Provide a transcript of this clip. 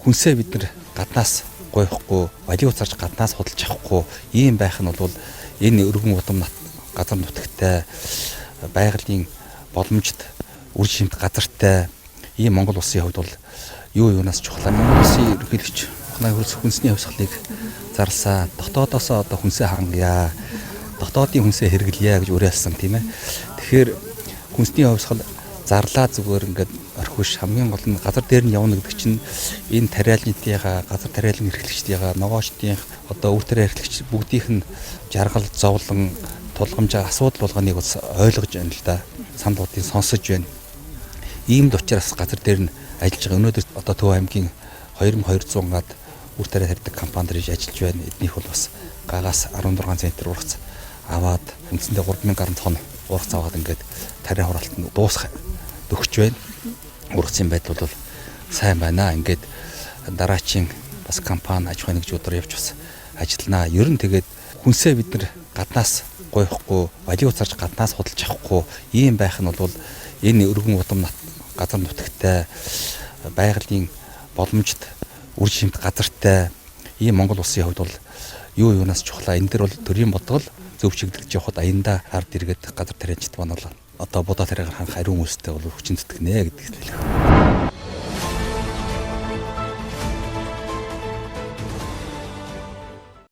хүнсээ бид нар гаднаас гойхгүй, балийн уцаарч гаднаас худалдаж авахгүй ийм байх нь бол энэ өргөн удам газар нутагтай байгалийн боломжит үр жимт газартай ийм Монгол улсын хувьд бол юунаас чухал. Монгол улсын ерөнхийлөгч ухааны хөрс хүнсний хувьсгалыг зарласан. Дотоодоос одоо хүнсээ хангая. Дотоодын хүнсээ хэрэглэе гэж уриалсан тийм ээ. Тэгэхээр хүнсний хувьсгал зарлаа зүгээр ингээд орхиш хамгийн гол нь газар дээр нь явна гэдэг чинь энэ тариалнуудынхаа газар тариалан эрхлэгчдийнхаа ногоочдын одоо өв тариа эрхлэгч бүгдийнх нь жаргал зовлон тулгамж асуудал болгоныг бас ойлгож байна л да. Саналуудыг сонсож байна. Иймд учраас газар дээр нь ажиллаж байгаа. Өнөөдөр одоо Төв аймгийн 2200 гад үр тариа тарьдаг компанид ажиллаж байна. Эднийх бол бас гагаас 16 центр ургац аваад үндсэндээ 3000 гаруй тонн ургац аваад ингээд тариа хураалтанд дуусгах өгч байна. Ургацын байдал бол сайн байна. Ингээд дараачийн бас компани аж ахуйн нэгжүүдээр явж бас ажилланаа. Ер нь тэгээд хүнсээ бид нар гаднаас гойхгүй, балийн уцаарч гаднаас худалдаж авахгүй ийм байх нь бол энэ өргөн удам газар нутагтай байгалийн боломжит үр жимт газартай ийм Монгол улсын хувьд бол юунаас чухал. Энэ дэр бол төрийн бодлого зөв чиглэж явахад аянда ард иргэд газар тариачд маань бол одоо будаа тариагаар ханх ариун үйлстэй бол хүчин зүтгэнэ гэдэг хэлэх.